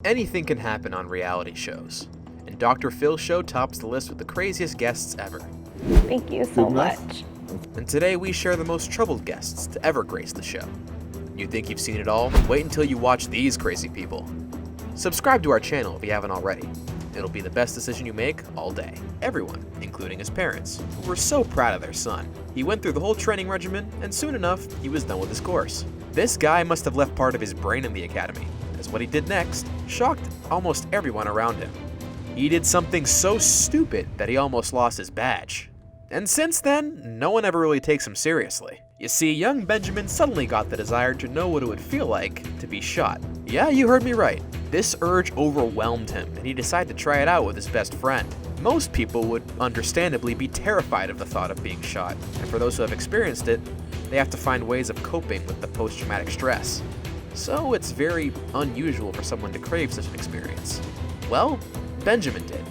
Anything can happen on reality shows, and Dr. Phil's show tops the list with the craziest guests ever. Thank you so much. And today we share the most troubled guests to ever grace the show. You think you've seen it all? Wait until you watch these crazy people. Subscribe to our channel if you haven't already. It'll be the best decision you make all day. Everyone, including his parents, who were so proud of their son. He went through the whole training regimen, and soon enough, he was done with his course. This guy must have left part of his brain in the academy, as what he did next shocked almost everyone around him. He did something so stupid that he almost lost his badge. And since then, no one ever really takes him seriously. You see, young Benjamin suddenly got the desire to know what it would feel like to be shot. Yeah, you heard me right. This urge overwhelmed him, and he decided to try it out with his best friend. Most people would understandably be terrified of the thought of being shot, and for those who have experienced it, they have to find ways of coping with the post-traumatic stress. So it's very unusual for someone to crave such an experience. Well, Benjamin did,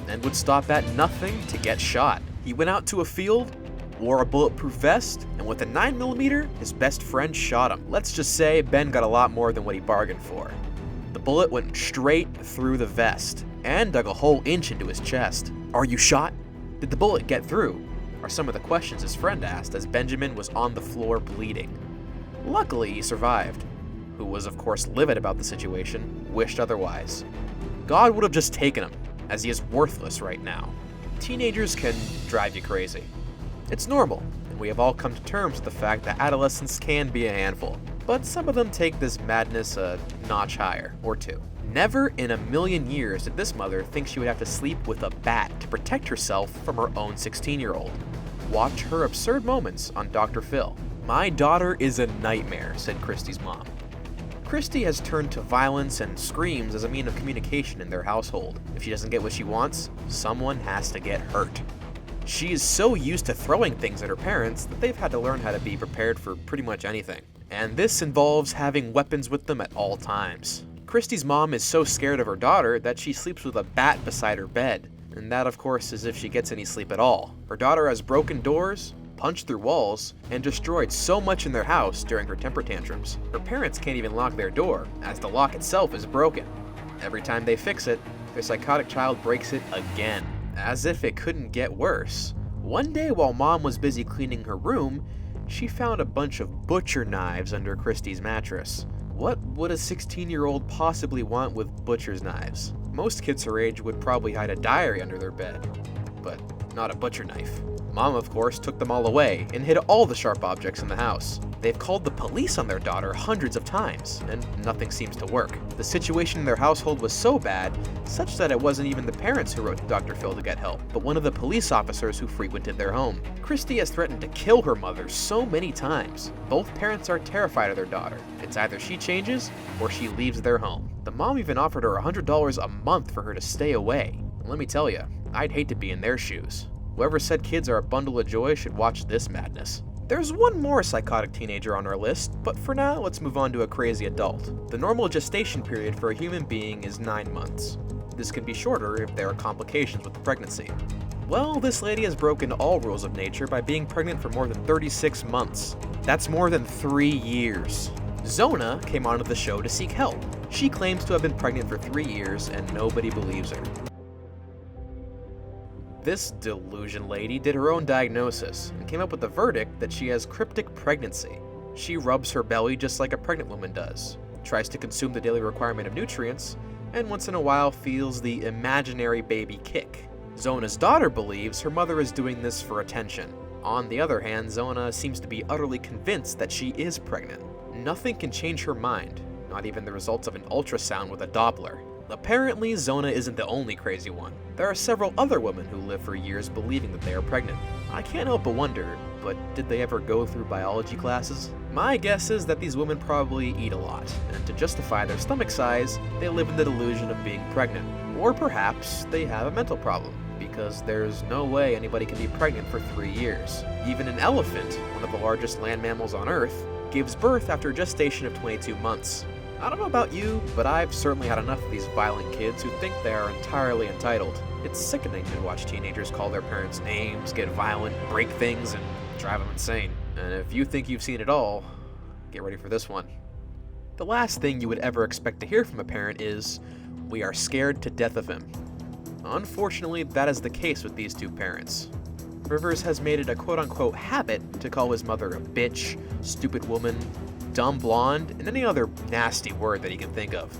and would stop at nothing to get shot. He went out to a field, wore a bulletproof vest, and with a 9mm, his best friend shot him. Let's just say Ben got a lot more than what he bargained for. The bullet went straight through the vest and dug a whole inch into his chest. "Are you shot? Did the bullet get through?" are some of the questions his friend asked as Benjamin was on the floor bleeding. Luckily, he survived. Who was of course livid about the situation, wished otherwise. God would have just taken him, as he is worthless right now. Teenagers can drive you crazy. It's normal, and we have all come to terms with the fact that adolescents can be a handful, but some of them take this madness a notch higher, or two. Never in a million years did this mother think she would have to sleep with a bat to protect herself from her own 16-year-old. Watch her absurd moments on Dr. Phil. "My daughter is a nightmare," said Christy's mom. Christy has turned to violence and screams as a mean of communication in their household. If she doesn't get what she wants, someone has to get hurt. She is so used to throwing things at her parents that they've had to learn how to be prepared for pretty much anything. And this involves having weapons with them at all times. Christy's mom is so scared of her daughter that she sleeps with a bat beside her bed. And that, of course, is if she gets any sleep at all. Her daughter has broken doors, punched through walls, and destroyed so much in their house during her temper tantrums. Her parents can't even lock their door, as the lock itself is broken. Every time they fix it, their psychotic child breaks it again, as if it couldn't get worse. One day while mom was busy cleaning her room, she found a bunch of butcher knives under Christy's mattress. What would a 16-year-old possibly want with butcher's knives? Most kids her age would probably hide a diary under their bed, but not a butcher knife. Mom, of course, took them all away and hid all the sharp objects in the house. They've called the police on their daughter hundreds of times, and nothing seems to work. The situation in their household was so bad, such that it wasn't even the parents who wrote to Dr. Phil to get help, but one of the police officers who frequented their home. Christy has threatened to kill her mother so many times. Both parents are terrified of their daughter. It's either she changes, or she leaves their home. The mom even offered her $100 a month for her to stay away. And let me tell you, I'd hate to be in their shoes. Whoever said kids are a bundle of joy should watch this madness. There's one more psychotic teenager on our list, but for now, let's move on to a crazy adult. The normal gestation period for a human being is 9 months. This can be shorter if there are complications with the pregnancy. Well, this lady has broken all rules of nature by being pregnant for more than 36 months. That's more than 3 years. Zona came onto the show to seek help. She claims to have been pregnant for 3 years, and nobody believes her. This delusion lady did her own diagnosis and came up with the verdict that she has cryptic pregnancy. She rubs her belly just like a pregnant woman does, tries to consume the daily requirement of nutrients, and once in a while feels the imaginary baby kick. Zona's daughter believes her mother is doing this for attention. On the other hand, Zona seems to be utterly convinced that she is pregnant. Nothing can change her mind, not even the results of an ultrasound with a Doppler. Apparently, Zona isn't the only crazy one. There are several other women who live for years believing that they are pregnant. I can't help but wonder, but did they ever go through biology classes? My guess is that these women probably eat a lot, and to justify their stomach size, they live in the delusion of being pregnant. Or perhaps they have a mental problem, because there's no way anybody can be pregnant for 3 years. Even an elephant, one of the largest land mammals on Earth, gives birth after a gestation of 22 months. I don't know about you, but I've certainly had enough of these violent kids who think they are entirely entitled. It's sickening to watch teenagers call their parents names, get violent, break things, and drive them insane. And if you think you've seen it all, get ready for this one. The last thing you would ever expect to hear from a parent is, We are scared to death of him. Unfortunately, that is the case with these two parents. Rivers has made it a quote-unquote habit to call his mother a bitch, stupid woman, dumb blonde, and any other nasty word that he can think of.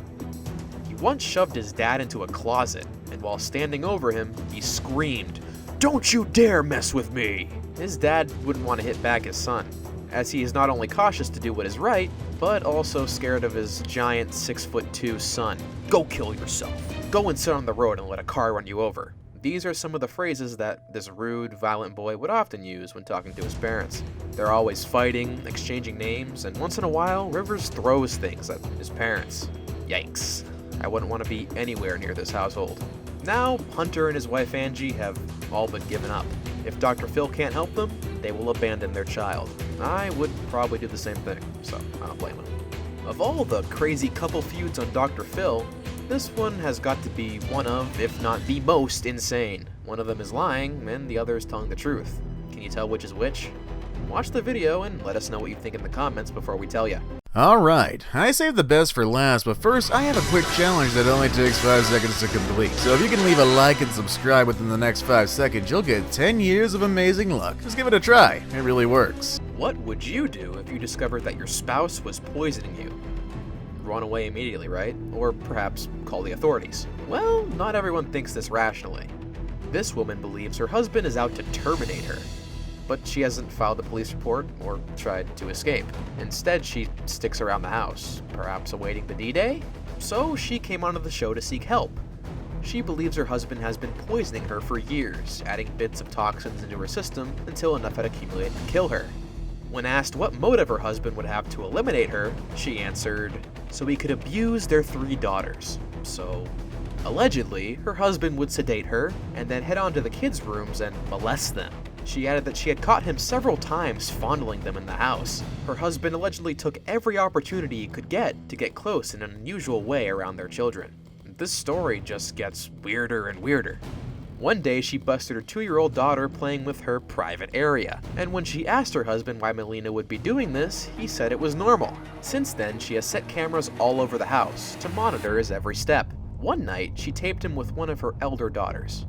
He once shoved his dad into a closet, and while standing over him, he screamed, "Don't you dare mess with me!" His dad wouldn't want to hit back his son, as he is not only cautious to do what is right, but also scared of his giant 6'2" son. "Go kill yourself. Go and sit on the road and let a car run you over." These are some of the phrases that this rude, violent boy would often use when talking to his parents. They're always fighting, exchanging names, and once in a while, Rivers throws things at his parents. Yikes. I wouldn't want to be anywhere near this household. Now, Hunter and his wife Angie have all but given up. If Dr. Phil can't help them, they will abandon their child. I would probably do the same thing, so I don't blame them. Of all the crazy couple feuds on Dr. Phil, this one has got to be one of, if not the most insane. One of them is lying, and the other is telling the truth. Can you tell which is which? Watch the video and let us know what you think in the comments before we tell you. Alright, I saved the best for last, but first I have a quick challenge that only takes 5 seconds to complete. So if you can leave a like and subscribe within the next 5 seconds, you'll get 10 years of amazing luck. Just give it a try, it really works. What would you do if you discovered that your spouse was poisoning you? Run away immediately, right? Or perhaps call the authorities. Well, not everyone thinks this rationally. This woman believes her husband is out to terminate her, but she hasn't filed a police report or tried to escape. Instead, she sticks around the house, perhaps awaiting the D-Day? So she came onto the show to seek help. She believes her husband has been poisoning her for years, adding bits of toxins into her system until enough had accumulated to kill her. When asked what motive her husband would have to eliminate her, she answered, so he could abuse their 3 daughters. So, allegedly, her husband would sedate her and then head on to the kids' rooms and molest them. She added that she had caught him several times fondling them in the house. Her husband allegedly took every opportunity he could get to get close in an unusual way around their children. This story just gets weirder and weirder. One day, she busted her 2-year-old daughter playing with her private area, and when she asked her husband why Melina would be doing this, he said it was normal. Since then, she has set cameras all over the house to monitor his every step. One night, she taped him with one of her elder daughters.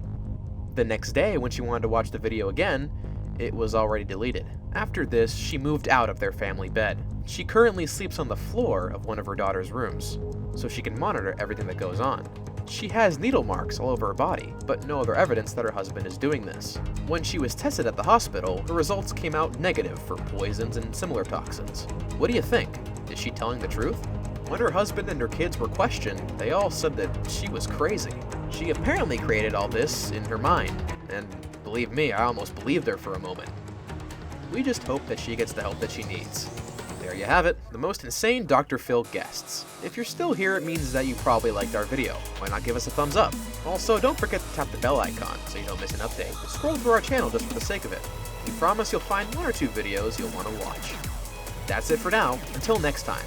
The next day, when she wanted to watch the video again, it was already deleted. After this, she moved out of their family bed. She currently sleeps on the floor of one of her daughter's rooms, so she can monitor everything that goes on. She has needle marks all over her body, but no other evidence that her husband is doing this. When she was tested at the hospital, her results came out negative for poisons and similar toxins. What do you think? Is she telling the truth? When her husband and her kids were questioned, they all said that she was crazy. She apparently created all this in her mind, and believe me, I almost believed her for a moment. We just hope that she gets the help that she needs. There you have it, the most insane Dr. Phil guests. If you're still here, it means that you probably liked our video. Why not give us a thumbs up? Also, don't forget to tap the bell icon so you don't miss an update. Scroll through our channel just for the sake of it. We promise you'll find 1 or 2 videos you'll want to watch. That's it for now. Until next time.